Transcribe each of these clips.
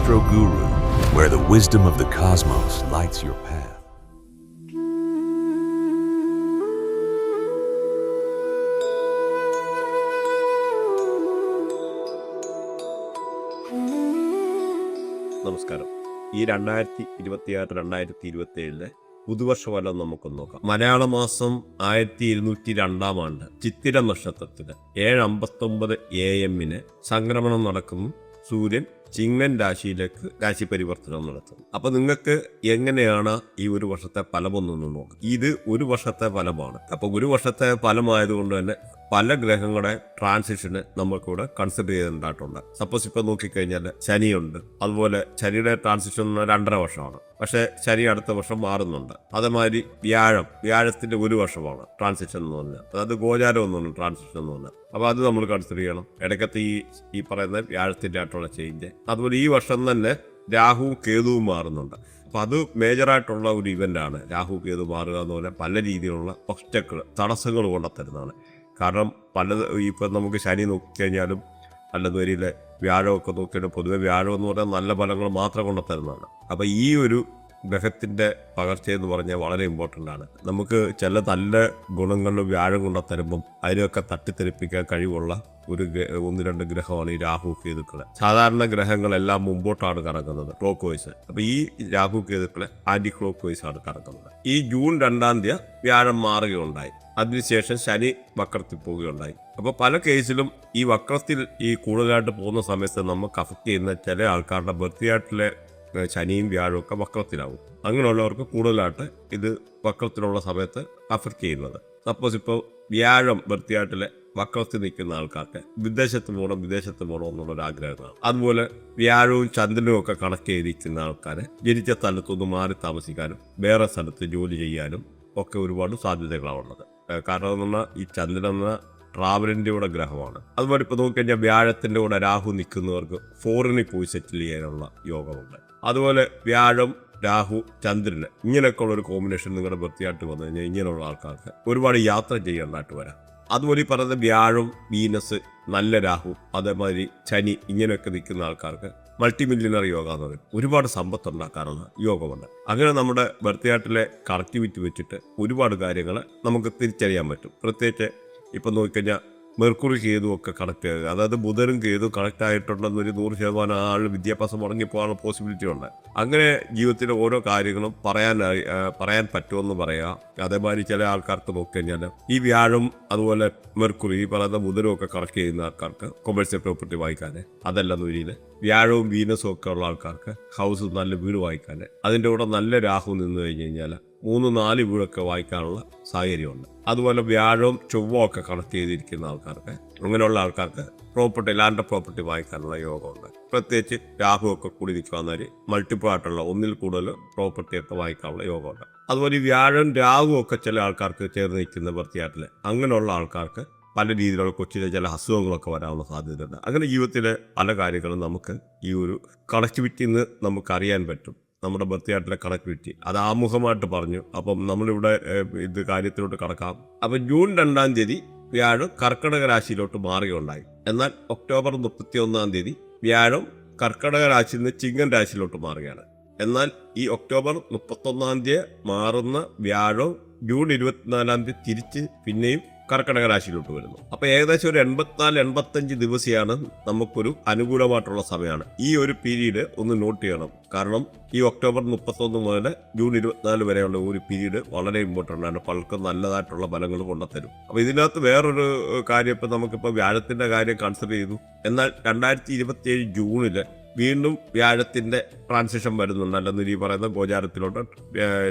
Astro Guru, where the wisdom of the cosmos lights your path. നമസ്കാരം. ഈ 2026-2027 പുതുവർഷഫലം നമുക്കൊന്ന് നോക്കാം. മലയാള മാസം 1202 ആണ്ട് ചിത്തിര നക്ഷത്രത്തിന് 7:59 AM സംക്രമണം നടക്കുന്നു. സൂര്യൻ ചിങ്ങൻ രാശിയിലേക്ക് രാശി പരിവർത്തനം നടത്തുന്നു. അപ്പൊ നിങ്ങൾക്ക് എങ്ങനെയാണ് ഈ ഒരു വർഷത്തെ ഫലമൊന്നും നോക്കാം. ഇത് ഒരു വർഷത്തെ ഫലമാണ്. അപ്പൊ ഒരു വർഷത്തെ ഫലമായതുകൊണ്ട് തന്നെ പല ഗ്രഹങ്ങളുടെ ട്രാൻസിഷന് നമ്മൾക്കിവിടെ കൺസിഡർ ചെയ്തിട്ടുണ്ടായിട്ടുണ്ട്. സപ്പോസ് ഇപ്പൊ നോക്കിക്കഴിഞ്ഞാൽ ശനിയുണ്ട്. അതുപോലെ ശനിയുടെ ട്രാൻസിഷൻ 2.5 വർഷമാണ്. പക്ഷെ ശനി അടുത്ത വർഷം മാറുന്നുണ്ട്. അതേമാതിരി വ്യാഴത്തിന്റെ 1 വർഷമാണ് ട്രാൻസിഷൻ എന്ന് പറഞ്ഞാൽ. അതായത് ഗോചാരം ഒന്നും ട്രാൻസിഷൻ എന്ന് പറഞ്ഞാൽ. അപ്പൊ അത് നമ്മൾ കൺസിഡർ ചെയ്യണം. ഇടയ്ക്കത്തെ ഈ പറയുന്ന വ്യാഴത്തിന്റെ ആയിട്ടുള്ള ചേഞ്ച്. അതുപോലെ ഈ വർഷം തന്നെ രാഹുവും കേതുവും മാറുന്നുണ്ട്. അപ്പൊ അത് മേജറായിട്ടുള്ള ഒരു ഇവന്റ് ആണ്. രാഹു കേതു മാറുക എന്ന് പറഞ്ഞാൽ പല രീതിയിലുള്ള ഒബ്സ്റ്റക്കിൾ തടസ്സങ്ങൾ കൊണ്ടുത്തരുന്നതാണ്. കാരണം ഇപ്പം നമുക്ക് ശനി നോക്കിക്കഴിഞ്ഞാലും അല്ലെന്നുവരിയിലെ വ്യാഴമൊക്കെ നോക്കിയിട്ട് പൊതുവെ വ്യാഴം എന്ന് പറഞ്ഞാൽ നല്ല ഫലങ്ങൾ മാത്രം കൊണ്ടുത്തരുന്നതാണ്. അപ്പം ഈ ഒരു ഗ്രഹത്തിൻ്റെ പകർച്ചയെന്ന് പറഞ്ഞാൽ വളരെ ഇമ്പോർട്ടൻ്റ് ആണ്. നമുക്ക് ചില നല്ല ഗുണങ്ങളിൽ വ്യാഴം കൊണ്ടുത്തരുമ്പം അതിനെയൊക്കെ തട്ടിത്തെറിപ്പിക്കാൻ കഴിവുള്ള 1-2 ഗ്രഹമാണ് ഈ രാഹു കേതുക്കള്. സാധാരണ ഗ്രഹങ്ങളെല്ലാം മുമ്പോട്ടാണ് കറങ്ങുന്നത്, ക്ലോക്ക് വൈസ്. അപ്പൊ ഈ രാഹു കേതുക്കളെ ആന്റി ക്ലോക്ക് വൈസ് ആണ് കറങ്ങുന്നത്. ഈ ജൂൺ 2 വ്യാഴം മാറുകയുണ്ടായി. അതിനുശേഷം ശനി വക്രത്തിൽ പോവുകയുണ്ടായി. അപ്പോൾ പല കേസിലും ഈ വക്രത്തിൽ ഈ കൂടുതലായിട്ട് പോകുന്ന സമയത്ത് നമുക്ക് അഫക്റ്റ് ചെയ്യുന്ന ചില ആൾക്കാരുടെ ബർത്തിയായിട്ടിലെ ശനിയും വ്യാഴവും ഒക്കെ വക്രത്തിലാവും. അങ്ങനെയുള്ളവർക്ക് കൂടുതലായിട്ട് ഇത് വക്രത്തിലുള്ള സമയത്ത് അഫക്റ്റ് ചെയ്യുന്നത്. സപ്പോസ് ഇപ്പോൾ വ്യാഴം ബർത്തിയായിട്ടിലെ വക്രത്തിൽ നിൽക്കുന്ന ആൾക്കാർക്ക് വിദേശത്ത് പോകണം എന്നുള്ളൊരു ആഗ്രഹമാണ്. അതുപോലെ വ്യാഴവും ചന്ദ്രനും ഒക്കെ കണക്ട് ചെയ്തിരിക്കുന്ന ആൾക്കാർ ജനിച്ച സ്ഥലത്തുനിന്ന് മാറി താമസിക്കാനും വേറെ സ്ഥലത്ത് ജോലി ചെയ്യാനും ഒക്കെ ഒരുപാട് സാധ്യതകളാണുള്ളത്. കാരണം എന്ന് പറഞ്ഞാൽ ഈ ചന്ദ്രൻ എന്ന ട്രാവലിൻ്റെ കൂടെ ഗ്രഹമാണ്. അതുപോലെ ഇപ്പോൾ നോക്കിക്കഴിഞ്ഞാൽ വ്യാഴത്തിൻ്റെ കൂടെ രാഹു നിൽക്കുന്നവർക്ക് ഫോറിനിൽ പോയി സെറ്റിൽ ചെയ്യാനുള്ള യോഗമുണ്ട്. അതുപോലെ വ്യാഴം രാഹു ചന്ദ്രന് ഇങ്ങനെയൊക്കെയുള്ള ഒരു കോമ്പിനേഷൻ നിങ്ങളുടെ വൃത്തിയായിട്ട് വന്നു കഴിഞ്ഞാൽ ഇങ്ങനെയുള്ള ആൾക്കാർക്ക് ഒരുപാട് യാത്ര ചെയ്യേണ്ടതായിട്ട് വരാം. അതുപോലെ ഈ പറയുന്ന വ്യാഴം വീനസ് നല്ല രാഹു അതേമാതിരി ശനി ഇങ്ങനെയൊക്കെ നിൽക്കുന്ന ആൾക്കാർക്ക് മൾട്ടി മില്യണർ യോഗ എന്ന് പറയും. ഒരുപാട് സമ്പത്ത് ഉണ്ടാക്കാനുള്ള യോഗമുണ്ട്. അങ്ങനെ നമ്മുടെ ബർത്തിയാട്ടിലെ കണക്ടിവിറ്റി വെച്ചിട്ട് ഒരുപാട് കാര്യങ്ങൾ നമുക്ക് തിരിച്ചറിയാൻ പറ്റും. പ്രത്യേകിച്ച് ഇപ്പം നോക്കിക്കഴിഞ്ഞാൽ മെർക്കുറി കേതു ഒക്കെ കണക്ട് ചെയ്യുക, അതായത് ബുധനും കേതു കണക്ട് ആയിട്ടുണ്ടെന്നൊരു 100% ആൾ വിദ്യാഭ്യാസം മുടങ്ങിപ്പോകാനുള്ള പോസിബിലിറ്റി ഉണ്ട്. അങ്ങനെ ജീവിതത്തിലെ ഓരോ കാര്യങ്ങളും പറയാൻ പറ്റുമെന്ന് പറയാം. അതേമാതിരി ചില ആൾക്കാർക്ക് നോക്കിക്കഴിഞ്ഞാൽ ഈ വ്യാഴം അതുപോലെ മെർക്കുറി ഈ പറയുന്ന ബുധനും ഒക്കെ കണക്ട് ചെയ്യുന്ന ആൾക്കാർക്ക് കൊമേഴ്സ്യൽ പ്രോപ്പർട്ടി വാങ്ങിക്കാൻ, അതല്ല രീതിയിൽ വ്യാഴവും വീനസും ഒക്കെ ഉള്ള ആൾക്കാർക്ക് ഹൗസ് നല്ല വീട് വാങ്ങിക്കാൻ, അതിൻ്റെ കൂടെ നല്ല രാഹു നിന്ന് കഴിഞ്ഞ് കഴിഞ്ഞാൽ 3-4 വീടൊക്കെ വായിക്കാനുള്ള സാഹചര്യമുണ്ട്. അതുപോലെ വ്യാഴവും ചൊവ്വ ഒക്കെ കണക്ട് ചെയ്തിരിക്കുന്ന ആൾക്കാർക്ക്, അങ്ങനെയുള്ള ആൾക്കാർക്ക് ലാൻഡ് പ്രോപ്പർട്ടി വാങ്ങിക്കാനുള്ള യോഗമുണ്ട്. പ്രത്യേകിച്ച് രാഹു ഒക്കെ കൂടി നിൽക്കാവുന്നവർ മൾട്ടിപ്പിൾ ആയിട്ടുള്ള 1-ൽ കൂടുതൽ പ്രോപ്പർട്ടി ഒക്കെ വാങ്ങിക്കാനുള്ള യോഗമുണ്ട്. അതുപോലെ ഈ വ്യാഴം രാഹു ഒക്കെ ചില ആൾക്കാർക്ക് ചേർന്ന് നിൽക്കുന്ന വൃത്തിയായിട്ടില്ല. അങ്ങനെയുള്ള ആൾക്കാർക്ക് പല രീതിയിലുള്ള കൊച്ചിലെ ചില അസുഖങ്ങളൊക്കെ വരാനുള്ള സാധ്യതയുണ്ട്. അങ്ങനെ ജീവിതത്തിലെ പല കാര്യങ്ങളും നമുക്ക് ഈ ഒരു കണക്ടിവിറ്റിയിൽ നിന്ന് നമുക്ക് അറിയാൻ പറ്റും. നമ്മുടെ ബർത്തിയായിട്ടിലെ കണക്ടിവിറ്റി അത് ആമുഖമായിട്ട് പറഞ്ഞു. അപ്പം നമ്മളിവിടെ ഇത് കാര്യത്തിലോട്ട് കടക്കാം. അപ്പം ജൂൺ 2 വ്യാഴം കർക്കിടക രാശിയിലോട്ട് മാറുകയുണ്ടായി. എന്നാൽ ഒക്ടോബർ 31 വ്യാഴം കർക്കിടക രാശിയിൽ നിന്ന് ചിങ്ങൻ രാശിയിലോട്ട് മാറുകയാണ്. എന്നാൽ ഈ ഒക്ടോബർ 31 മാറുന്ന വ്യാഴം ജൂൺ 24 തിരിച്ച് പിന്നെയും കർക്കിടക രാശിയിലോട്ട് വരുന്നു. അപ്പൊ ഏകദേശം ഒരു 84-85 ദിവസമാണ് നമുക്കൊരു അനുകൂലമായിട്ടുള്ള സമയമാണ്. ഈ ഒരു പീരീഡ് ഒന്ന് നോട്ട് ചെയ്യണം. കാരണം ഈ ഒക്ടോബർ 31 മുതൽ ജൂൺ 24 വരെയുള്ള ഒരു പീരീഡ് വളരെ ഇമ്പോർട്ടൻ്റ് ആണ്. പലർക്കും നല്ലതായിട്ടുള്ള ഫലങ്ങൾ കൊണ്ടുത്തരും. അപ്പൊ ഇതിനകത്ത് വേറൊരു കാര്യം, ഇപ്പൊ നമുക്കിപ്പോൾ വ്യാഴത്തിന്റെ കാര്യം കൺസിഡർ ചെയ്തു. എന്നാൽ 2027 ജൂണില് വീണ്ടും വ്യാഴത്തിന്റെ ട്രാൻസിഷൻ വരുന്നുണ്ട്. അല്ലെന്ന് ഈ പറയുന്ന ഗോചാരത്തിലോട്ട്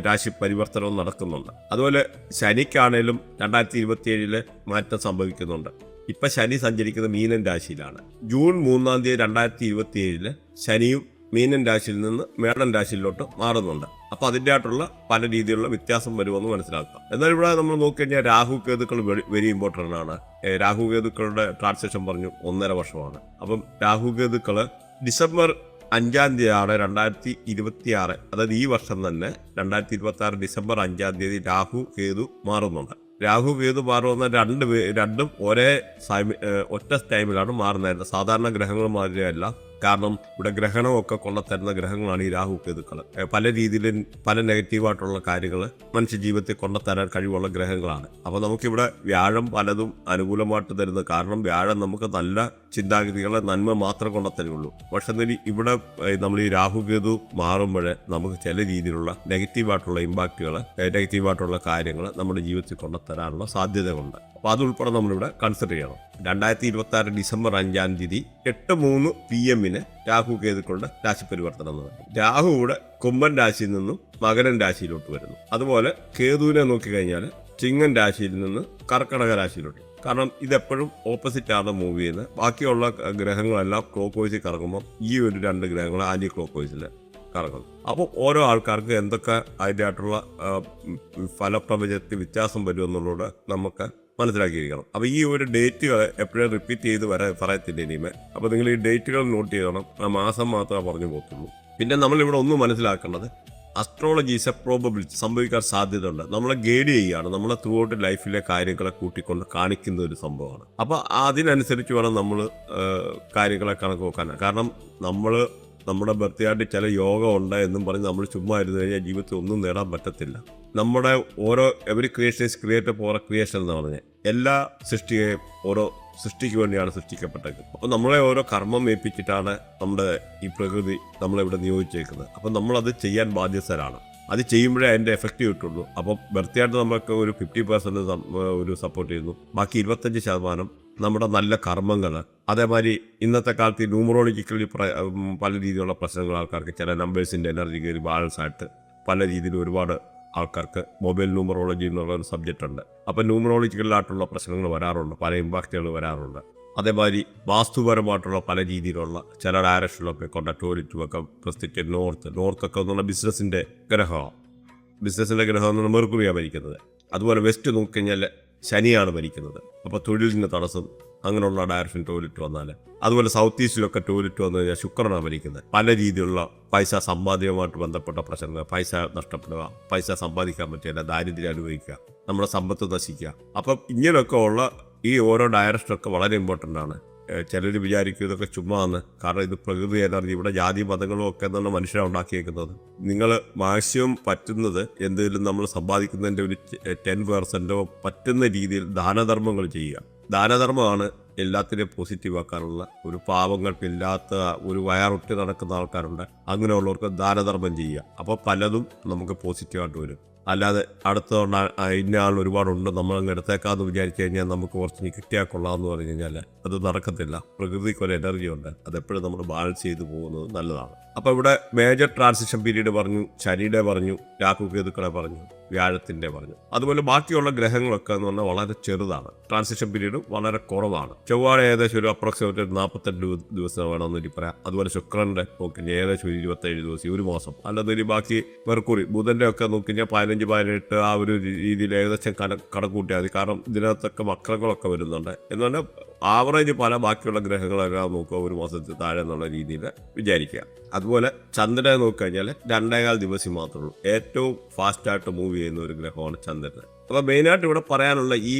രാശി പരിവർത്തനവും നടക്കുന്നുണ്ട്. അതുപോലെ ശനിക്കാണേലും 2027 മാറ്റം സംഭവിക്കുന്നുണ്ട്. ഇപ്പൊ ശനി സഞ്ചരിക്കുന്ന മീനൻ രാശിയിലാണ്. ജൂൺ 3 2027 ശനിയും മീനൻ രാശിയിൽ നിന്ന് മേടൻ രാശിയിലോട്ട് മാറുന്നുണ്ട്. അപ്പൊ അതിൻ്റെ ആയിട്ടുള്ള പല രീതിയിലുള്ള വ്യത്യാസം വരുമെന്ന് മനസ്സിലാക്കാം. എന്നാൽ ഇവിടെ നമ്മൾ നോക്കിക്കഴിഞ്ഞാൽ രാഹു കേതുക്കൾ വെരി ഇമ്പോർട്ടൻ്റ് ആണ്. രാഹു കേതുക്കളുടെ ട്രാൻസിഷൻ പറഞ്ഞു 1.5 വർഷമാണ്. അപ്പം രാഹു കേതുക്കള് ഡിസംബർ 5 2026, അതായത് ഈ വർഷം തന്നെ 2026 ഡിസംബർ 5 രാഹു കേതു മാറുന്നുണ്ട്. രാഹു കേതു മാറുന്ന രണ്ടും ഒറ്റ ടൈമിലാണ് മാറുന്നത്. സാധാരണ ഗ്രഹങ്ങൾ മാതിരിയല്ല, കാരണം ഇവിടെ ഗ്രഹണമൊക്കെ കൊണ്ടുത്തരുന്ന ഗ്രഹങ്ങളാണ് ഈ രാഹു കേതുക്കൾ. പല രീതിയിലും പല നെഗറ്റീവായിട്ടുള്ള കാര്യങ്ങൾ മനുഷ്യ ജീവിതത്തിൽ കൊണ്ടുത്തരാൻ കഴിവുള്ള ഗ്രഹങ്ങളാണ്. അപ്പോൾ നമുക്കിവിടെ വ്യാഴം പലതും അനുകൂലമായിട്ട് തരുന്നത്, കാരണം വ്യാഴം നമുക്ക് നല്ല ചിന്താഗതികളെ നന്മ മാത്രം കൊണ്ടുത്തരുള്ളൂ. പക്ഷെ എന്നാൽ ഇവിടെ നമ്മൾ ഈ രാഹു കേതു മാറുമ്പോൾ നമുക്ക് ചില രീതിയിലുള്ള നെഗറ്റീവായിട്ടുള്ള ഇമ്പാക്റ്റുകൾ, നെഗറ്റീവായിട്ടുള്ള കാര്യങ്ങൾ നമ്മുടെ ജീവിതത്തിൽ കൊണ്ടുത്തരാനുള്ള സാധ്യതകളുണ്ട്. അപ്പോൾ അതുൾപ്പെടെ നമ്മളിവിടെ കൺസിഡർ ചെയ്യണം. 2026 ഡിസംബർ 5-ാം തീയതി 8:03 PM രാഹു കേതുക്കളുടെ രാശി പരിവർത്തനം നടക്കും. രാഹു ഇവിടെ കുംഭൻ രാശിയിൽ നിന്നും മകരൻ രാശിയിലോട്ട് വരുന്നു. അതുപോലെ കേതുവിനെ നോക്കിക്കഴിഞ്ഞാൽ ചിങ്ങൻ രാശിയിൽ നിന്ന് കർക്കടക രാശിയിലോട്ട്. കാരണം ഇതെപ്പോഴും ഓപ്പോസിറ്റാണ് മൂവ് ചെയ്യുന്നത്. ബാക്കിയുള്ള ഗ്രഹങ്ങളെല്ലാം ക്ലോക്ക് വൈസിൽ കറങ്ങുമ്പോൾ ഈ ഒരു 2 ഗ്രഹങ്ങൾ ആൻറ്റി ക്ലോക്ക് വൈസിൽ കറങ്ങുന്നു. അപ്പോൾ ഓരോ ആൾക്കാർക്ക് എന്തൊക്കെ അതിൻ്റെതായിട്ടുള്ള ഫലപ്രവചനത്തിൽ വ്യത്യാസം വരുമെന്നുള്ളത് നമുക്ക് മനസ്സിലാക്കിയിരിക്കണം. അപ്പോൾ ഈ ഒരു ഡേറ്റുകൾ എപ്പോഴും റിപ്പീറ്റ് ചെയ്ത് പറയത്തില്ല ഇനിമേ. അപ്പോൾ നിങ്ങൾ ഈ ഡേറ്റുകൾ നോട്ട് ചെയ്യണം. ആ മാസം മാത്രമേ പറഞ്ഞു പോകത്തുള്ളൂ. പിന്നെ നമ്മളിവിടെ ഒന്ന് മനസ്സിലാക്കേണ്ടത്, അസ്ട്രോളജി ഈസ് എ പ്രോബബിലിറ്റി, സംഭവിക്കാൻ സാധ്യതയുണ്ട്. നമ്മളെ ഗൈഡ് ചെയ്യുകയാണ്, നമ്മളെ ത്രൂ ഔട്ട് ലൈഫിലെ കാര്യങ്ങളെ കൂട്ടിക്കൊണ്ട് കാണിക്കുന്ന ഒരു സംഭവമാണ്. അപ്പോൾ അതിനനുസരിച്ച് വേണം നമ്മൾ കാര്യങ്ങളെ കണക്ക് വെക്കാൻ. കാരണം നമ്മുടെ ബർത്തിയായിട്ട് ചില യോഗം ഉണ്ട് എന്നും പറഞ്ഞ് നമ്മൾ ചുമ്മാ ഇരുന്ന് കഴിഞ്ഞാൽ ജീവിതത്തിൽ ഒന്നും നേടാൻ പറ്റത്തില്ല. നമ്മുടെ ഓരോ every creation is created for A creation എന്ന് പറഞ്ഞാൽ എല്ലാ സൃഷ്ടിയെയും ഓരോ സൃഷ്ടിക്ക് വേണ്ടിയാണ് സൃഷ്ടിക്കപ്പെട്ടത്. അപ്പോൾ നമ്മളെ ഓരോ കർമ്മം ഏൽപ്പിച്ചിട്ടാണ് നമ്മുടെ ഈ പ്രകൃതി നമ്മളിവിടെ നിയോഗിച്ചേക്കുന്നത്. അപ്പം നമ്മളത് ചെയ്യാൻ ബാധ്യസ്ഥരാണ്. അത് ചെയ്യുമ്പോഴേ അതിൻ്റെ എഫക്റ്റ് കിട്ടുള്ളൂ. അപ്പം ബർത്തിയായിട്ട് നമുക്ക് ഒരു 50% ഒരു സപ്പോർട്ട് ചെയ്യുന്നു. ബാക്കി 25% നമ്മുടെ നല്ല കർമ്മങ്ങൾ. അതേമാതിരി ഇന്നത്തെ കാലത്ത് ഈ ന്യൂമറോളജിക്കലി പല രീതിയിലുള്ള പ്രശ്നങ്ങൾ ആൾക്കാർക്ക്, ചില നമ്പേഴ്സിൻ്റെ എനർജി കയറി ബാലൻസ് ആയിട്ട് പല രീതിയിൽ ഒരുപാട് ആൾക്കാർക്ക് മൊബൈൽ ന്യൂമറോളജി എന്നുള്ള ഒരു സബ്ജക്റ്റ് ഉണ്ട്. അപ്പം ന്യൂമറോളജിക്കലായിട്ടുള്ള പ്രശ്നങ്ങൾ വരാറുണ്ട്, പല ഇമ്പാക്റ്റുകൾ വരാറുണ്ട്. അതേമാതിരി വാസ്തുപരമായിട്ടുള്ള പല രീതിയിലുള്ള ചില ഡയറക്ഷനിലൊക്കെ കൊണ്ട ടോയ്ലറ്റുമൊക്കെ പ്രത്യേകിച്ച് നോർത്തൊക്കെ എന്നുള്ള ബിസിനസ്സിൻ്റെ ഗ്രഹമാണ്. ബിസിനസ്സിൻ്റെ ഗ്രഹം എന്ന് പറഞ്ഞാൽ മെർക്കുറിയാണ് ഭരിക്കുന്നത്. അതുപോലെ വെസ്റ്റ് നോക്കിക്കഴിഞ്ഞാൽ ശനിയാണ് ഭരിക്കുന്നത്. അപ്പോൾ തൊഴിലിന് തടസ്സം അങ്ങനെയുള്ള ഡയറക്ഷൻ ടോയ്ലറ്റ് വന്നാൽ, അതുപോലെ സൗത്ത് ഈസ്റ്റിലൊക്കെ ടോയ്ലറ്റ് വന്നു കഴിഞ്ഞാൽ ശുക്രനാണ് ഭരിക്കുന്നത്. പല രീതിയിലുള്ള പൈസ സമ്പാദ്യവുമായിട്ട് ബന്ധപ്പെട്ട പ്രശ്നങ്ങൾ, പൈസ നഷ്ടപ്പെടുക, പൈസ സമ്പാദിക്കാൻ പറ്റില്ല, ദാരിദ്ര്യം അനുഭവിക്കുക, നമ്മുടെ സമ്പത്ത് നശിക്കുക. അപ്പം ഇങ്ങനെയൊക്കെ ഉള്ള ഈ ഓരോ ഡയറക്ഷനൊക്കെ വളരെ ഇമ്പോർട്ടൻ്റ് ആണ്. ചിലർ വിചാരിക്കും ഇതൊക്കെ ചുമ്മാന്ന്, കാരണം ഇത് പ്രകൃതി എനർജി, ഇവിടെ ജാതി മതങ്ങളും ഒക്കെ എന്നുള്ള മനുഷ്യരാണ് ഉണ്ടാക്കിയേക്കുന്നത്. നിങ്ങൾ മാക്സിമം പറ്റുന്നത് എന്തെങ്കിലും നമ്മൾ സമ്പാദിക്കുന്നതിൻ്റെ ഒരു 10% പറ്റുന്ന രീതിയിൽ ദാനധർമ്മങ്ങൾ ചെയ്യുക. ദാനധർമ്മമാണ് എല്ലാത്തിനെയും പോസിറ്റീവ് ആക്കാനുള്ള. ഒരു പാവങ്ങൾക്കില്ലാത്ത ഒരു വയറൊട്ടി നടക്കുന്ന ആൾക്കാരുണ്ട്, അങ്ങനെയുള്ളവർക്ക് ദാനധർമ്മം ചെയ്യുക. അപ്പോൾ പലതും നമുക്ക് പോസിറ്റീവായിട്ട് വരും. അല്ലാതെ അടുത്ത ഇന്ന ആൾ ഒരുപാടുണ്ട് നമ്മളങ്ങ് എടുത്തേക്കാന്ന് വിചാരിച്ചു കഴിഞ്ഞാൽ നമുക്ക് കുറച്ച് കിട്ടിയാൽ കൊള്ളാമെന്ന് പറഞ്ഞു കഴിഞ്ഞാൽ അത് നടക്കത്തില്ല. പ്രകൃതിക്ക് ഒരു എനർജി ഉണ്ട്, അതെപ്പോഴും നമ്മൾ ബാലൻസ് ചെയ്ത് പോകുന്നത് നല്ലതാണ്. അപ്പോൾ ഇവിടെ മേജർ ട്രാൻസിഷൻ പീരീഡ് പറഞ്ഞു, ശനിയുടെ പറഞ്ഞു, രാഹു കേതുക്കളെ പറഞ്ഞു, വ്യാഴത്തിൻ്റെ പറഞ്ഞു. അതുപോലെ ബാക്കിയുള്ള ഗ്രഹങ്ങളൊക്കെ എന്ന് പറഞ്ഞാൽ വളരെ ചെറുതാണ്. ട്രാൻസിഷൻ പീരീഡ് വളരെ കുറവാണ്. ചൊവ്വാഴ ഏകദേശം ഒരു അപ്രോക്സിമേറ്റ് 48 ദിവസം വേണമെന്ന് പറയാം. അതുപോലെ ശുക്രൻ്റെ നോക്കിക്കഴിഞ്ഞാൽ ഏകദേശം 27 ദിവസം, ഒരു മാസം. അല്ലാതെ ബാക്കി മെർക്കുറി ബുധൻ്റെ ഒക്കെ നോക്കിക്കഴിഞ്ഞാൽ 15-18 ആ ഒരു രീതിയിൽ ഏകദേശം കണക്കൂട്ടിയാൽ മതി. കാരണം ഇതിനകത്തൊക്കെ വക്രങ്ങളൊക്കെ വരുന്നുണ്ട്. എന്നാൽ ആവറേജ് പല ബാക്കിയുള്ള ഗ്രഹങ്ങളെല്ലാം നോക്കുക ഒരു മാസത്തിൽ താഴെ എന്നുള്ള രീതിയിൽ വിചാരിക്കുക. അതുപോലെ ചന്ദ്രനെ നോക്കിക്കഴിഞ്ഞാൽ 2.25 ദിവസം മാത്രമേ ഉള്ളൂ. ഏറ്റവും ഫാസ്റ്റായിട്ട് മൂവ് ചെയ്യുന്ന ഒരു ഗ്രഹമാണ് ചന്ദ്രൻ. അപ്പോൾ മെയിനായിട്ട് ഇവിടെ പറയാനുള്ള ഈ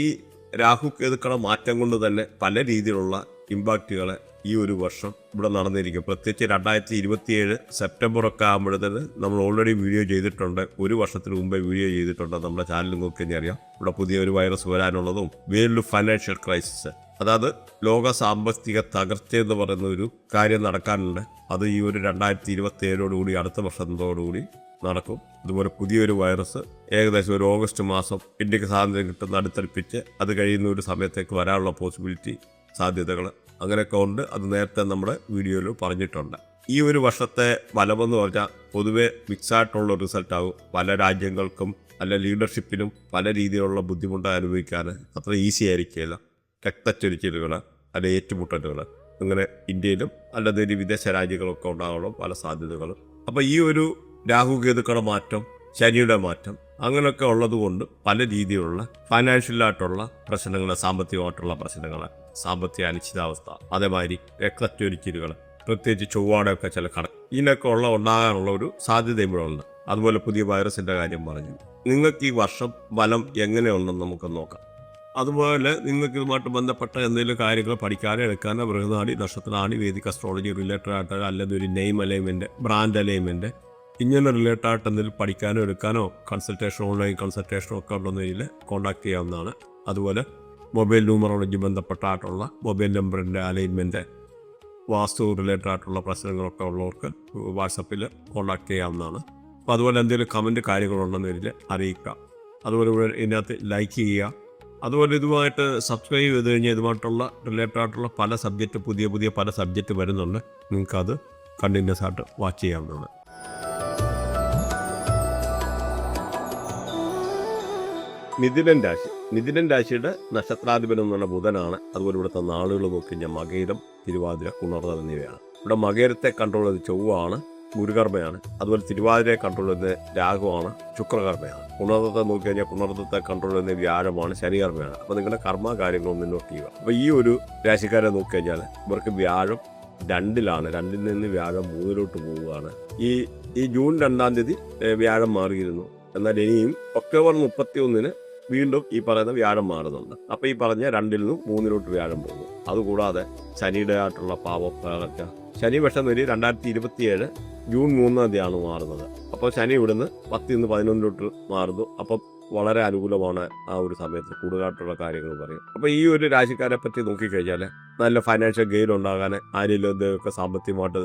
രാഹു കേതുക്കളുടെ മാറ്റം കൊണ്ട് തന്നെ പല രീതിയിലുള്ള ഇമ്പാക്റ്റുകളെ ഈ ഒരു വർഷം ഇവിടെ നടന്നിരിക്കും. പ്രത്യേകിച്ച് 2027 സെപ്റ്റംബറൊക്കെ ആകുമ്പോഴത്തേന് നമ്മൾ ഓൾറെഡി വീഡിയോ ചെയ്തിട്ടുണ്ട്. ഒരു വർഷത്തിന് മുമ്പേ വീഡിയോ ചെയ്തിട്ടുണ്ട്. നമ്മുടെ ചാനൽ നോക്കിക്കഴിഞ്ഞാൽ അറിയാം. ഇവിടെ പുതിയൊരു വൈറസ് വരാനുള്ളതും വേൾഡ് ഫൈനാൻഷ്യൽ ക്രൈസിസ്, അതായത് ലോക സാമ്പത്തിക തകർച്ച എന്ന് പറയുന്ന ഒരു കാര്യം നടക്കാനുണ്ട്. അത് ഈ ഒരു 2027 അടുത്ത വർഷത്തോടുകൂടി നടക്കും. അതുപോലെ പുതിയൊരു വൈറസ് ഏകദേശം ഒരു ഓഗസ്റ്റ് മാസം ഇന്ത്യക്ക് സ്വാതന്ത്ര്യം കിട്ടുന്ന അടുത്തടുപ്പിച്ച് അത് കഴിയുന്ന ഒരു സമയത്തേക്ക് വരാനുള്ള പോസിബിലിറ്റി, സാധ്യതകൾ അങ്ങനെയൊക്കെ ഉണ്ട്. അത് നേരത്തെ നമ്മുടെ വീഡിയോയിൽ പറഞ്ഞിട്ടുണ്ട്. ഈ ഒരു വർഷത്തെ ഫലമെന്ന് പറഞ്ഞാൽ പൊതുവെ മിക്സായിട്ടുള്ള റിസൾട്ടാകും. പല രാജ്യങ്ങൾക്കും അല്ല ലീഡർഷിപ്പിനും പല രീതിയിലുള്ള ബുദ്ധിമുട്ട് അനുഭവിക്കാൻ അത്ര ഈസി ആയിരിക്കില്ല. രക്തച്ചൊരിച്ചിലുകൾ അല്ല ഏറ്റുമുട്ടലുകൾ അങ്ങനെ ഇന്ത്യയിലും അല്ലാതെ വിദേശ രാജ്യങ്ങളൊക്കെ ഉണ്ടാകാനുള്ള പല സാധ്യതകളും. അപ്പോൾ ഈ ഒരു രാഹു കേതുക്കളുടെ മാറ്റം, ശനിയുടെ മാറ്റം അങ്ങനെയൊക്കെ ഉള്ളതുകൊണ്ട് പല രീതിയിലുള്ള ഫൈനാൻഷ്യലായിട്ടുള്ള പ്രശ്നങ്ങൾ, സാമ്പത്തികമായിട്ടുള്ള പ്രശ്നങ്ങൾ, സാമ്പത്തിക അനിശ്ചിതാവസ്ഥ, അതേമാതിരി രക്തച്ചൊരിച്ചിലുകൾ, പ്രത്യേകിച്ച് ചൊവ്വാടൊക്കെ ചില ഇതിനൊക്കെ ഉണ്ടാകാനുള്ള ഒരു സാധ്യതയും ഇവിടെ ഉണ്ട്. അതുപോലെ പുതിയ വൈറസിൻ്റെ കാര്യം പറഞ്ഞു. നിങ്ങൾക്ക് ഈ വർഷം ഫലം എങ്ങനെയുണ്ടെന്ന് നമുക്ക് നോക്കാം. അതുപോലെ നിങ്ങൾക്ക് ഇതുമായിട്ട് ബന്ധപ്പെട്ട എന്തെങ്കിലും കാര്യങ്ങൾ പഠിക്കാനോ എടുക്കാനോ ബൃഹനാടി നക്ഷത്രാണി വേദിക് അസ്ട്രോളജി റിലേറ്റഡ് ആയിട്ട് അല്ലെങ്കിൽ ഒരു നെയിം അലൈൻമെൻറ്റ് ബ്രാൻഡ് അലൈൻമെൻറ്റ് ഇങ്ങനെ റിലേറ്റഡ് ആയിട്ട് എന്തെങ്കിലും പഠിക്കാനോ എടുക്കാനോ കൺസൾട്ടേഷൻ ഓൺലൈൻ കൺസൾട്ടേഷനോ ഒക്കെ ഉണ്ടെന്നതിൽ കോൺടാക്ട് ചെയ്യാവുന്നതാണ്. അതുപോലെ മൊബൈൽ ന്യൂമറോളജി ബന്ധപ്പെട്ടായിട്ടുള്ള മൊബൈൽ നമ്പറിൻ്റെ അലൈൻമെൻറ്റ് വാസ്തു റിലേറ്റഡ് ആയിട്ടുള്ള പ്രശ്നങ്ങളൊക്കെ ഉള്ളവർക്ക് വാട്സപ്പിൽ കോൺടാക്ട് ചെയ്യാവുന്നതാണ്. അപ്പോൾ അതുപോലെ എന്തെങ്കിലും കമൻറ്റ് കാര്യങ്ങളുണ്ടെന്നതിൽ അറിയിക്കുക. അതുപോലെ ഇവിടെ ഇതിനകത്ത് ലൈക്ക് ചെയ്യുക. അതുപോലെ ഇതുമായിട്ട് സബ്സ്ക്രൈബ് ചെയ്ത് കഴിഞ്ഞാൽ ഇതുമായിട്ടുള്ള റിലേറ്റഡ് ആയിട്ടുള്ള പല സബ്ജക്റ്റ് പുതിയ പല സബ്ജക്റ്റ് വരുന്നുണ്ട്. നിങ്ങൾക്കത് കണ്ടിന്യൂസ് ആയിട്ട് വാച്ച് ചെയ്യാവുന്നതാണ്. മിഥുനൻ രാശിയുടെ നക്ഷത്രാധിപൻ എന്ന് പറഞ്ഞ ബുധനാണ്. അതുപോലെ ഇവിടുത്തെ നാളുകൾ നോക്കി കഴിഞ്ഞാൽ മകയിരം, തിരുവാതിര, പുണർദം എന്നിവയാണ്. ഇവിടെ മകയിരത്തെ കൺട്രോൾ ചെയ്ത് ചൊവ്വാണ്, ഗുരുകർമ്മയാണ്. അതുപോലെ തിരുവാതിരയെ കൺട്രോൾ ചെയ്യുന്നത് രാഹുവാണ്, ശുക്രകർമ്മയാണ്. പുണർദത്തെ നോക്കി കഴിഞ്ഞാൽ പുണർദത്തെ കൺട്രോൾ ചെയ്യുന്നത് വ്യാഴമാണ്, ശനികർമ്മയാണ്. അപ്പോൾ നിങ്ങളുടെ കർമ്മ കാര്യങ്ങൾ മുന്നോട്ട് ചെയ്യുക. അപ്പോൾ ഈ ഒരു രാശിക്കാരെ നോക്കി കഴിഞ്ഞാൽ ഇവർക്ക് വ്യാഴം 2-ലാണ്. 2-ൽ നിന്ന് വ്യാഴം 3-ലോട്ട് പോവുകയാണ്. ഈ ജൂൺ 2-ാം തീയതി വ്യാഴം മാറിയിരുന്നു. എന്നാൽ ഇനിയും ഒക്ടോബർ 31-ന് വീണ്ടും ഈ പറയുന്ന വ്യാഴം മാറുന്നുണ്ട്. അപ്പോൾ ഈ പറഞ്ഞ 2-ൽ നിന്നും 3-ലോട്ട് വ്യാഴം പോകും. അതുകൂടാതെ ശനിയുടെ ആയിട്ടുള്ള പാവപ്പ ശനി പക്ഷം വരി 2027 ജൂൺ 3-ാം തീയതിയാണ് മാറുന്നത്. അപ്പോൾ ശനി ഇവിടുന്ന് 10-ൽ നിന്ന് 11-ലോട്ട് മാറുന്നു. അപ്പം വളരെ അനുകൂലമാണ് ആ ഒരു സമയത്ത് കൂടുതലായിട്ടുള്ള കാര്യങ്ങൾ പറയും. അപ്പോൾ ഈ ഒരു രാശിക്കാരെ പറ്റി നോക്കിക്കഴിഞ്ഞാൽ നല്ല ഫൈനാൻഷ്യൽ ഗെയിൻ ഉണ്ടാകാൻ, ആരെങ്കിലും എന്തെങ്കിലുമൊക്കെ സാമ്പത്തികമായിട്ട്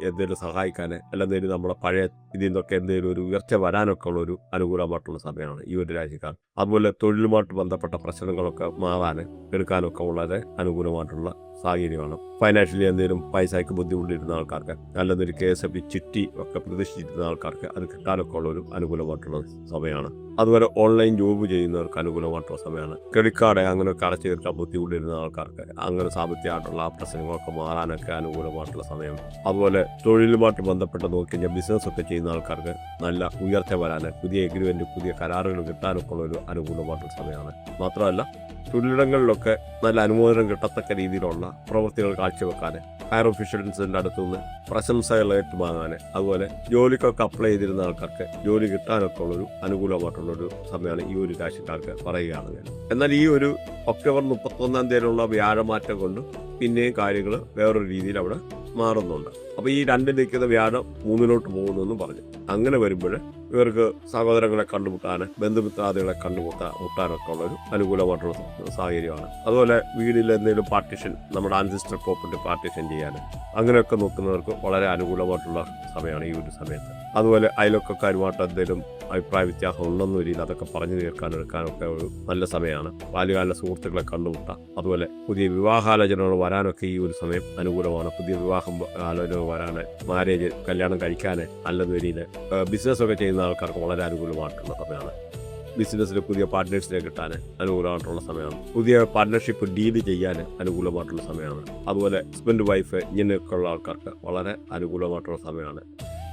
എന്തെങ്കിലും സഹായിക്കാൻ, അല്ലെന്തെങ്കിലും നമ്മളെ പഴയ ഇതിൽ നിന്നൊക്കെ എന്തെങ്കിലും ഒരു ഉയർച്ച വരാനൊക്കെ ഉള്ള ഒരു അനുകൂലമായിട്ടുള്ള സമയമാണ് ഈ ഒരു രാശിക്കാർ. അതുപോലെ തൊഴിലുമായിട്ട് ബന്ധപ്പെട്ട പ്രശ്നങ്ങളൊക്കെ മാറാൻ എടുക്കാനൊക്കെ വളരെ അനുകൂലമായിട്ടുള്ള സാഹചര്യമാണ്. ഫൈനാൻഷ്യലി എന്തെങ്കിലും പൈസയ്ക്ക് ബുദ്ധിമുട്ടിയിരുന്ന ആൾക്കാർക്ക്, അല്ലെന്നൊരു KSF ചിട്ടി ഒക്കെ പ്രതീക്ഷിച്ചിരുന്ന ആൾക്കാർക്ക് അത് കിട്ടാനൊക്കെ ഉള്ള ഒരു അനുകൂലമായിട്ടുള്ള സമയമാണ്. അതുപോലെ ഓൺലൈൻ ജോബ് ചെയ്യുന്നവർക്ക് അനുകൂലമായിട്ടുള്ള സമയമാണ്. ക്രെഡിറ്റ് കാർഡ് അങ്ങനെയൊക്കെ അടച്ചു തീർക്കാൻ ബുദ്ധിമുട്ടിരുന്ന ആൾക്കാർക്ക് അങ്ങനെ സാമ്പത്തികമായിട്ടുള്ള ആ പ്രശ്നങ്ങളൊക്കെ മാറാനൊക്കെ അനുകൂലമായിട്ടുള്ള സമയം. അതുപോലെ തൊഴിലുമായിട്ട് ബന്ധപ്പെട്ട് നോക്കി കഴിഞ്ഞാൽ ബിസിനസ് ഒക്കെ ചെയ്യുന്ന ആൾക്കാർക്ക് നല്ല ഉയർച്ച വരാൻ, പുതിയ എഗ്രിമെന്റ്, പുതിയ കരാറുകൾ കിട്ടാനൊക്കെ ഉള്ള ഒരു അനുകൂലമായിട്ടുള്ള സമയമാണ്. മാത്രമല്ല തൊഴിലിടങ്ങളിലൊക്കെ നല്ല അനുമോദനം കിട്ടത്തക്ക രീതിയിലുള്ള പ്രവൃത്തികൾ കാഴ്ചവെക്കാൻ, ഹയർ ഒഫീഷ്യൽസിൻ്റെ അടുത്തുനിന്ന് പ്രശംസകൾ ഏറ്റുവാങ്ങാൻ, അതുപോലെ ജോലിക്കൊക്കെ അപ്ലൈ ചെയ്തിരുന്ന ആൾക്കാർക്ക് ജോലി കിട്ടാനൊക്കെ ഉള്ളൊരു അനുകൂലമായിട്ടുള്ളൊരു സമയമാണ് ഈ ഒരു രാശിക്കാർക്ക് പറയുകയാണെങ്കിൽ. എന്നാൽ ഈ ഒരു ഒക്ടോബർ 31-ാം തീയതിയിലുള്ള വ്യാഴമാറ്റം കൊണ്ട് പിന്നെയും കാര്യങ്ങൾ വേറൊരു രീതിയിൽ അവിടെ മാറുന്നുണ്ട്. അപ്പോൾ ഈ 2-ൽ നിൽക്കുന്ന വ്യാഴം 3-ലോട്ട് പോകുന്നു പറഞ്ഞു. അങ്ങനെ വരുമ്പോൾ ഇവർക്ക് സഹോദരങ്ങളെ കണ്ടുമുട്ടാൻ, ബന്ധുമിത്രാദികളെ മുട്ടാനൊക്കെ ഉള്ളൊരു അനുകൂലമായിട്ടുള്ള സാഹചര്യമാണ്. അതുപോലെ വീടിൽ എന്തെങ്കിലും പാർട്ടീഷൻ, നമ്മുടെ ആൻസിസ്റ്റർ പ്രോപ്പർട്ടി പാർട്ടീഷൻ ചെയ്യാൻ അങ്ങനെയൊക്കെ നോക്കുന്നവർക്ക് വളരെ അനുകൂലമായിട്ടുള്ള സമയമാണ് ഈ ഒരു സമയത്ത്. അതുപോലെ അയൽവക്കക്കാരുമായിട്ട് എന്തെങ്കിലും അഭിപ്രായ വ്യത്യാസം ഉണ്ടെന്ന രീതിയിൽ അതൊക്കെ പറഞ്ഞു തീർക്കാനെടുക്കാനൊക്കെ ഒരു നല്ല സമയമാണ്. ബാല്യകാല സുഹൃത്തുക്കളെ കണ്ടുമുട്ടാം. അതുപോലെ പുതിയ വിവാഹാലോചനകൾ വരാനൊക്കെ ഈ ഒരു സമയം അനുകൂലമാണ്. പുതിയ വിവാഹം ആലോചന വരാൻ, മാരേജ്, കല്യാണം കഴിക്കാൻ, നല്ല രീതിയിൽ ബിസിനസ്സൊക്കെ ചെയ്യുന്ന ആൾക്കാർക്ക് വളരെ അനുകൂലമായിട്ടുള്ള സമയമാണ്. ബിസിനസ്സിൽ പുതിയ പാർട്ട്നേഴ്സിനെ കിട്ടാൻ അനുകൂലമായിട്ടുള്ള സമയമാണ്. പുതിയ പാർട്ട്ണർഷിപ്പ് ഡീല് ചെയ്യാൻ അനുകൂലമായിട്ടുള്ള സമയമാണ്. അതുപോലെ ഹസ്ബൻഡ് വൈഫ് ഇങ്ങനെയൊക്കെയുള്ള ആൾക്കാർക്ക് വളരെ അനുകൂലമായിട്ടുള്ള സമയമാണ്.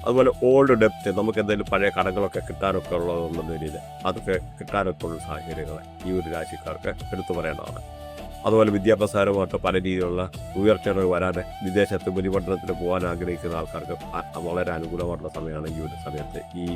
അതുപോലെ ഓൾഡ് ഡെപ്റ്റ്, നമുക്ക് എന്തെങ്കിലും പഴയ കടങ്ങളൊക്കെ കിട്ടാനൊക്കെ ഉള്ളതെന്ന രീതിയിൽ അതൊക്കെ കിട്ടാനൊക്കെ ഉള്ള സാഹചര്യങ്ങൾ ഈ ഒരു രാശിക്കാർക്ക് എടുത്തു പറയേണ്ടതാണ്. അതുപോലെ വിദ്യാഭ്യാസപരമായിട്ട് പല രീതിയിലുള്ള ഉയർച്ചകൾ വരാൻ, വിദേശത്ത് ഉപരിപഠനത്തിന് പോകാൻ ആഗ്രഹിക്കുന്ന ആൾക്കാർക്ക് വളരെ അനുകൂലമായിട്ടുള്ള സമയമാണ് ഈ ഒരു സമയത്ത് ഈ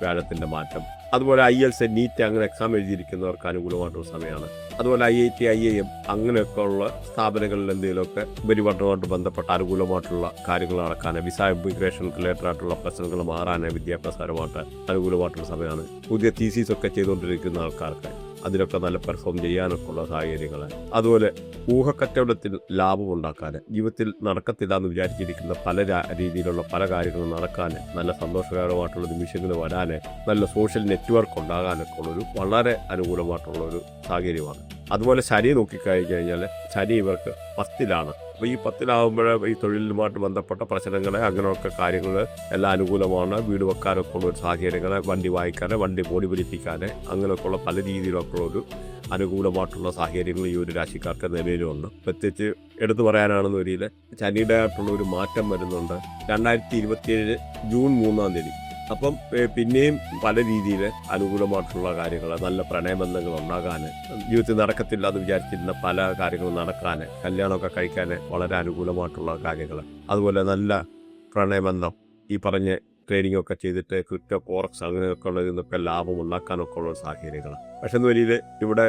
വ്യാഴത്തിൻ്റെ മാറ്റം. അതുപോലെ IELTS, NEET അങ്ങനെ എക്സാം എഴുതിയിരിക്കുന്നവർക്ക് അനുകൂലമായിട്ടുള്ള സമയമാണ്. അതുപോലെ IIT, IIM അങ്ങനെയൊക്കെ ഉള്ള സ്ഥാപനങ്ങളിൽ എന്തെങ്കിലുമൊക്കെ ഉപരിപഠനവുമായിട്ട് ബന്ധപ്പെട്ട അനുകൂലമായിട്ടുള്ള കാര്യങ്ങൾ നടക്കാൻ, വിസ ഇമിഗ്രേഷൻ റിലേറ്റഡ് ആയിട്ടുള്ള പ്രശ്നങ്ങൾ മാറാൻ വിദ്യാഭ്യാസപരമായിട്ട് അനുകൂലമായിട്ടുള്ള സമയമാണ്. പുതിയ തീസീസ് ഒക്കെ ചെയ്തുകൊണ്ടിരിക്കുന്ന ആൾക്കാർക്ക് അതിലൊക്കെ നല്ല പെർഫോം ചെയ്യാനൊക്കെ ഉള്ള സാഹചര്യങ്ങൾ. അതുപോലെ ഊഹക്കച്ചവടത്തിൽ ലാഭം ഉണ്ടാക്കാൻ, ജീവിതത്തിൽ നടക്കത്തില്ല എന്ന് വിചാരിച്ചിരിക്കുന്ന പല രീതിയിലുള്ള പല കാര്യങ്ങളും നടക്കാൻ, നല്ല സന്തോഷകരമായിട്ടുള്ള നിമിഷങ്ങൾ വരാൻ, നല്ല സോഷ്യൽ നെറ്റ്വർക്ക് ഉണ്ടാകാനൊക്കെ ഉള്ളൊരു വളരെ അനുകൂലമായിട്ടുള്ളൊരു സാഹചര്യമാണ്. അതുപോലെ ശനി നോക്കിക്കഴിഞ്ഞാൽ ശനി ഇവർക്ക് 10-ലാണ്. അപ്പോൾ ഈ 10-ലാകുമ്പോൾ ഈ തൊഴിലുമായിട്ട് ബന്ധപ്പെട്ട പ്രശ്നങ്ങളെ അങ്ങനെയൊക്കെ കാര്യങ്ങൾ എല്ലാം അനുകൂലമാണ്. വീട് വെക്കാനൊക്കെ ഉള്ള ഒരു സാഹചര്യങ്ങൾ, വണ്ടി വാങ്ങിക്കാൻ, വണ്ടി ബോഡി പിടിപ്പിക്കാൻ, അങ്ങനെയൊക്കെ ഉള്ള പല രീതിയിലൊക്കെ ഒരു അനുകൂലമായിട്ടുള്ള സാഹചര്യങ്ങൾ ഈ ഒരു രാശിക്കാർക്ക് നിലവിലുണ്ട്. പ്രത്യേകിച്ച് എടുത്തു പറയാനാണെന്ന് വരിയിൽ ശനിയുടെ ആയിട്ടുള്ള ഒരു മാറ്റം വരുന്നുണ്ട് 2027 ജൂൺ 3-ാം തീയതി. അപ്പം പിന്നെയും പല രീതിയിൽ അനുകൂലമായിട്ടുള്ള കാര്യങ്ങൾ, നല്ല പ്രണയബന്ധങ്ങൾ ഉണ്ടാകാൻ, ജീവിതത്തിൽ നടക്കത്തില്ല എന്ന് വിചാരിച്ചിരുന്ന പല കാര്യങ്ങളും നടക്കാൻ, കല്യാണമൊക്കെ കഴിക്കാൻ വളരെ അനുകൂലമായിട്ടുള്ള കാര്യങ്ങൾ. അതുപോലെ നല്ല പ്രണയബന്ധം, ഈ പറഞ്ഞ ട്രേഡിംഗ് ഒക്കെ ചെയ്തിട്ട് ക്രിപ്റ്റോ ഫോറക്സ് അങ്ങനെയൊക്കെ ഉള്ളതിൽ നിന്നൊക്കെ ലാഭം ഉണ്ടാക്കാനൊക്കെ ഉള്ള സാഹചര്യങ്ങൾ. പക്ഷെ എന്ന് വലിയ ഇവിടെ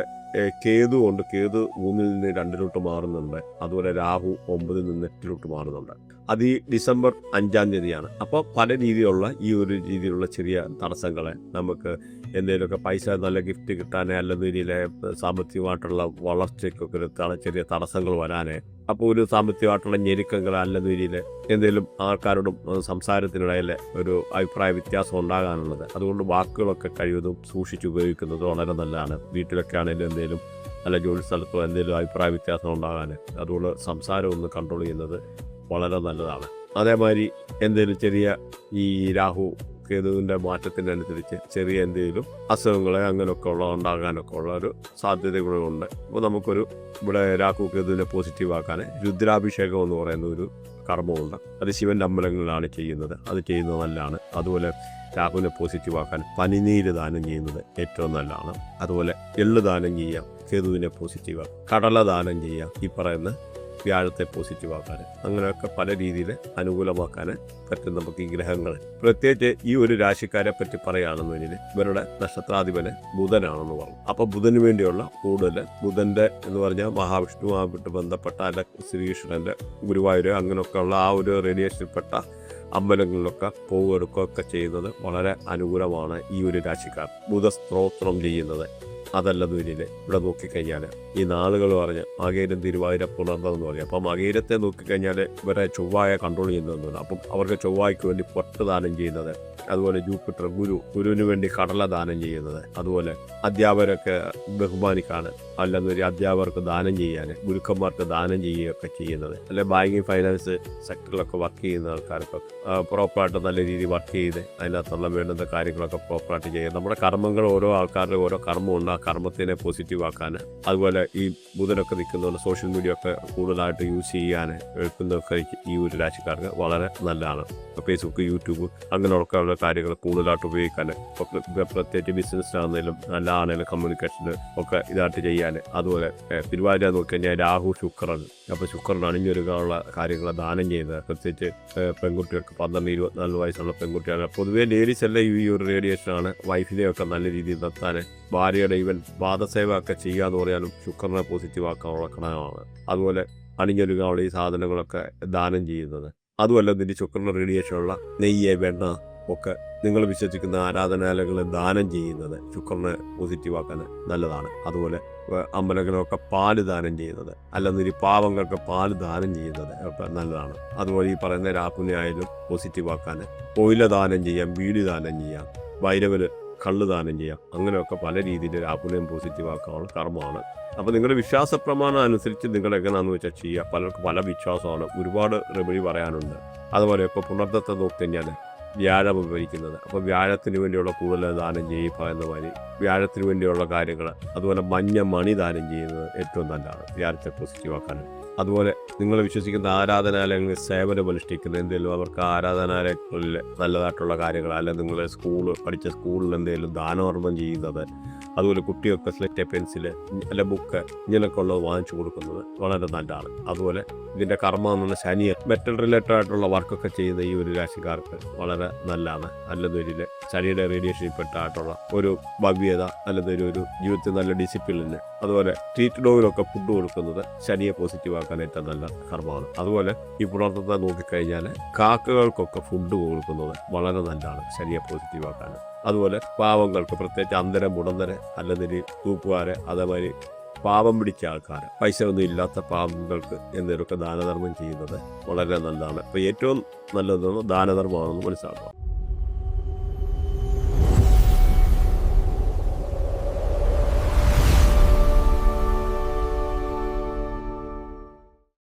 കേതു കൊണ്ട് കേതു 3-ൽ നിന്ന് 2-ലോട്ട് മാറുന്നുണ്ട്. അതുപോലെ രാഹു 9-ൽ നിന്ന് 8-ലോട്ട് മാറുന്നുണ്ട്. അത് ഈ ഡിസംബർ 5-ാം തീയതിയാണ്. അപ്പോൾ പല രീതിയിലുള്ള ഈ ഒരു രീതിയിലുള്ള ചെറിയ തടസ്സങ്ങളെ നമുക്ക് എന്തെങ്കിലുമൊക്കെ പൈസ നല്ല ഗിഫ്റ്റ് കിട്ടാനേ അല്ലെങ്കിൽ രീതിയിലെ സാമ്പത്തികമായിട്ടുള്ള വളർച്ചയ്ക്കൊക്കെ ചെറിയ തടസ്സങ്ങൾ വരാനേ, അപ്പോൾ ഒരു സാമ്പത്തികമായിട്ടുള്ള ഞെരുക്കങ്ങൾ അല്ല രീതിയിൽ എന്തെങ്കിലും ആൾക്കാരോടും സംസാരത്തിനിടയിൽ ഒരു അഭിപ്രായ വ്യത്യാസം ഉണ്ടാകാനുള്ളത്. അതുകൊണ്ട് വാക്കുകളൊക്കെ കഴിവതും സൂക്ഷിച്ച് ഉപയോഗിക്കുന്നത് വളരെ നല്ലതാണ്. വീട്ടിലൊക്കെ ആണെങ്കിലും എന്തെങ്കിലും അല്ല ജോലി സ്ഥലത്തോ എന്തെങ്കിലും അഭിപ്രായ വ്യത്യാസം ഉണ്ടാകാൻ അതുകൊണ്ട് സംസാരം ഒന്ന് കൺട്രോൾ ചെയ്യുന്നത് വളരെ നല്ലതാണ്. അതേമാതിരി എന്തെങ്കിലും ചെറിയ ഈ രാഹു കേതുവിൻ്റെ മാറ്റത്തിനനുസരിച്ച് ചെറിയ എന്തെങ്കിലും അസുഖങ്ങളെ അങ്ങനെയൊക്കെ ഉണ്ടാകാനൊക്കെ ഉള്ള ഒരു സാധ്യതകളുണ്ട്. അപ്പോൾ നമുക്കൊരു ഇവിടെ രാഹു കേതുവിനെ പോസിറ്റീവ് ആക്കാൻ രുദ്രാഭിഷേകം എന്ന് പറയുന്ന ഒരു കർമ്മമുണ്ട്. അത് ശിവൻ്റെ അമ്പലങ്ങളിലാണ് ചെയ്യുന്നത്. അത് ചെയ്യുന്നത് നല്ലതാണ്. അതുപോലെ രാഹുവിനെ പോസിറ്റീവ് ആക്കാൻ പനിനീര് ദാനം ചെയ്യുന്നത് ഏറ്റവും നല്ലതാണ്. അതുപോലെ എള്ള് ദാനം ചെയ്യാം കേതുവിനെ പോസിറ്റീവ് ആക്കാം. കടല ദാനം ചെയ്യാം ഈ പറയുന്ന വ്യാഴത്തെ പോസിറ്റീവ് ആക്കാൻ. അങ്ങനെയൊക്കെ പല രീതിയിൽ അനുകൂലമാക്കാൻ പറ്റും നമുക്ക് ഈ ഗ്രഹങ്ങൾ. പ്രത്യേകിച്ച് ഈ ഒരു രാശിക്കാരെ പറ്റി പറയുകയാണെന്നുണ്ടെങ്കിൽ ഇവരുടെ നക്ഷത്രാധിപന് ബുധനാണെന്ന് പറഞ്ഞു. അപ്പോൾ ബുധന് വേണ്ടിയുള്ള കൂടുതൽ ബുധൻ്റെ എന്ന് പറഞ്ഞാൽ മഹാവിഷ്ണുവുമായിട്ട് ബന്ധപ്പെട്ട അല്ല ശ്രീകൃഷ്ണൻ്റെ ഗുരുവായൂർ അങ്ങനെയൊക്കെയുള്ള ആ ഒരു റേഡിയേഷനിൽപ്പെട്ട അമ്പലങ്ങളിലൊക്കെ പോവുകയൊക്കെ ചെയ്യുന്നത് വളരെ അനുകൂലമാണ് ഈ ഒരു രാശിക്കാർ. ബുധസ്തോത്രം ചെയ്യുന്നത് അതല്ലെന്ന് വരില്ല. ഇവിടെ നോക്കിക്കഴിഞ്ഞാൽ ഈ നാളുകൾ പറഞ്ഞ് മകയിരം തിരുവാതിര പുണർന്നതെന്ന് പറയും. അപ്പം മകയിരത്തെ നോക്കിക്കഴിഞ്ഞാൽ ഇവരെ ചൊവ്വായ കൺട്രോൾ ചെയ്യുന്നതെന്ന്. അപ്പം അവർക്ക് ചൊവ്വായ്ക്ക് വേണ്ടി പൊട്ട് ദാനം ചെയ്യുന്നത്, അതുപോലെ ജൂപ്പിറ്റർ ഗുരുവിന് വേണ്ടി കടല ദാനം ചെയ്യുന്നത്, അതുപോലെ അധ്യാപകരൊക്കെ ബഹുമാനിക്കാൻ അല്ലെന്നൊരു അധ്യാപകർക്ക് ദാനം ചെയ്യാൻ, ഗുരുക്കന്മാർക്ക് ദാനം ചെയ്യുകയൊക്കെ ചെയ്യുന്നത്, അല്ലെ ബാങ്കിങ് ഫൈനാൻസ് സെക്ടറിലൊക്കെ വർക്ക് ചെയ്യുന്ന ആൾക്കാർക്ക് പ്രോപ്പറായിട്ട് നല്ല രീതിയിൽ വർക്ക് ചെയ്ത് അതിനകത്തുള്ള വേണ്ടുന്ന കാര്യങ്ങളൊക്കെ പ്രോപ്പറായിട്ട് ചെയ്യുക. നമ്മുടെ കർമ്മങ്ങൾ ഓരോ ആൾക്കാരുടെ ഓരോ കർമ്മമുണ്ട്. ആ കർമ്മത്തിനെ പോസിറ്റീവ് ആക്കാൻ, അതുപോലെ ഈ ബുധനൊക്കെ നിൽക്കുന്നതുകൊണ്ട് സോഷ്യൽ മീഡിയ ഒക്കെ കൂടുതലായിട്ട് യൂസ് ചെയ്യാൻ എടുക്കുന്നതൊക്കെ ഈ ഒരു രാശിക്കാർക്ക് വളരെ നല്ലതാണ്. ഫേസ്ബുക്ക്, യൂട്യൂബ് അങ്ങനെയൊക്കെയുള്ള കാര്യങ്ങൾ കൂടുതലായിട്ട് ഉപയോഗിക്കാൻ, പ്രത്യേകിച്ച് ബിസിനസ്സിലാണെങ്കിലും നല്ലതാണെങ്കിലും കമ്മ്യൂണിക്കേഷന് ഒക്കെ ഇതായിട്ട് ചെയ്യാൻ. അതുപോലെ തിരുവാതിര നോക്കിക്കഴിഞ്ഞാൽ രാഹു ശുക്രൻ, അപ്പോൾ ശുക്രൻ അണിഞ്ഞൊരുക്കാനുള്ള കാര്യങ്ങൾ ദാനം ചെയ്യുന്നത്. പ്രത്യേകിച്ച് പെൺകുട്ടികൾക്ക് 12-24 വയസ്സുള്ള പെൺകുട്ടികൾ പൊതുവേ ലേഡീസ് എല്ലാം ഈ ഒരു റേഡിയേഷനാണ്. വൈഫിനെയൊക്കെ നല്ല രീതിയിൽ നിർത്താൻ, ഭാര്യയുടെ ഈവൻ പാദസേവ ഒക്കെ ചെയ്യാന്ന് പറയാനും ശുക്രനെ പോസിറ്റീവ് ആക്കാനുള്ള ഘടകമാണ്. അതുപോലെ അണിഞ്ഞൊരുക്കാനുള്ള ഈ സാധനങ്ങളൊക്കെ ദാനം ചെയ്യുന്നത്. അതുമല്ല ഇതിൻ്റെ ശുക്രൻ്റെ റേഡിയേഷനുള്ള നെയ്യ്, വെണ്ണ ഒക്കെ നിങ്ങൾ വിശ്വസിക്കുന്ന ആരാധനാലയങ്ങളിൽ ദാനം ചെയ്യുന്നത് ശുക്രനെ പോസിറ്റീവ് ആക്കാൻ നല്ലതാണ്. അതുപോലെ അമ്പലങ്ങളൊക്കെ പാല് ദാനം ചെയ്യുന്നത്, അല്ലെന്നൊരു പാവങ്ങൾക്ക് പാല് ദാനം ചെയ്യുന്നത് ഒക്കെ നല്ലതാണ്. അതുപോലെ ഈ പറയുന്ന രാഹുവിനെ ആയാലും പോസിറ്റീവ് ആക്കാൻ ഓയില ദാനം ചെയ്യാം, വീട് ദാനം ചെയ്യാം, ഭൈരവന് കള്ള് ദാനം ചെയ്യാം. അങ്ങനെയൊക്കെ പല രീതിയിൽ രാഹുവിനെയും പോസിറ്റീവ് ആക്കാനുള്ള കർമ്മമാണ്. അപ്പോൾ നിങ്ങളുടെ വിശ്വാസ പ്രമാണം അനുസരിച്ച് നിങ്ങൾ എങ്ങനെയാണെന്ന് വെച്ചാൽ ചെയ്യുക. പലർക്കും പല വിശ്വാസമാണ്, ഒരുപാട് റെമഡി പറയാനുണ്ട്. അതുപോലെ ഇപ്പോൾ പുണർത്തത്തെ നോക്കിക്കഴിഞ്ഞാൽ വ്യാഴം ഉപകരിക്കുന്നത്. അപ്പോൾ വ്യാഴത്തിന് വേണ്ടിയുള്ള കൂടുതൽ ദാനം ചെയ്യും പറയുന്ന മാതിരി വ്യാഴത്തിന് വേണ്ടിയുള്ള കാര്യങ്ങൾ. അതുപോലെ മഞ്ഞ മണി ദാനം ചെയ്യുന്നത് ഏറ്റവും നല്ലതാണ് വ്യാഴത്തെ പോസിറ്റീവ് ആക്കാൻ. അതുപോലെ നിങ്ങൾ വിശ്വസിക്കുന്ന ആരാധനാലയങ്ങളിൽ സേവനമനുഷ്ഠിക്കുന്ന എന്തെങ്കിലും അവർക്ക് ആരാധനാലയങ്ങളിൽ നല്ലതായിട്ടുള്ള കാര്യങ്ങൾ, അല്ലെങ്കിൽ പഠിച്ച സ്കൂളിൽ എന്തെങ്കിലും ദാനധർമ്മം ചെയ്യുന്നത്, അതുപോലെ കുട്ടികൾക്ക് സ്ലെറ്റ് പെൻസില് അല്ലെ ബുക്ക് ഇങ്ങനെയൊക്കെ ഉള്ളത് വാങ്ങിച്ചു കൊടുക്കുന്നത് വളരെ നല്ലതാണ്. അതുപോലെ ഇതിൻ്റെ കർമ്മം എന്ന് പറഞ്ഞാൽ ശനി മെറ്റൽ റിലേറ്റഡ് ആയിട്ടുള്ള വർക്കൊക്കെ ചെയ്യുന്ന ഈ ഒരു രാശിക്കാർക്ക് വളരെ നല്ലതാണ്. അല്ലെങ്കിൽ ശനിയുടെ റേഡിയേഷനിൽപ്പെട്ടായിട്ടുള്ള ഒരു ഭവ്യത, അല്ലെങ്കിൽ ഒരു ജീവിതത്തിൽ നല്ല ഡിസിപ്ലിന്, അതുപോലെ സ്ട്രീറ്റ് ഡോഗിലൊക്കെ ഫുഡ് കൊടുക്കുന്നത് ശനിയെ പോസിറ്റീവ് ആക്കാൻ ഏറ്റവും നല്ല കർമ്മമാണ്. അതുപോലെ ഈ പുണർത്തത്തെ നോക്കിക്കഴിഞ്ഞാൽ കാക്കകൾക്കൊക്കെ ഫുഡ് കൊടുക്കുന്നത് വളരെ നല്ലതാണ് ശനിയെ പോസിറ്റീവ് ആക്കാൻ. അതുപോലെ പാവങ്ങൾക്ക്, പ്രത്യേകിച്ച് അന്തരം മുടന്തരെ അല്ലെങ്കിൽ തൂപ്പുകാരെ, അതേമാതിരി പാവം പിടിച്ച ആൾക്കാർ, പൈസ ഒന്നും ഇല്ലാത്ത പാവങ്ങൾക്ക് എന്തെങ്കിലുമൊക്കെ ദാനധർമ്മം ചെയ്യുന്നത് വളരെ നല്ലതാണ്. അപ്പോൾ ഏറ്റവും നല്ലതെന്ന് ദാനധർമ്മമാണെന്ന് മനസ്സിലാക്കുക.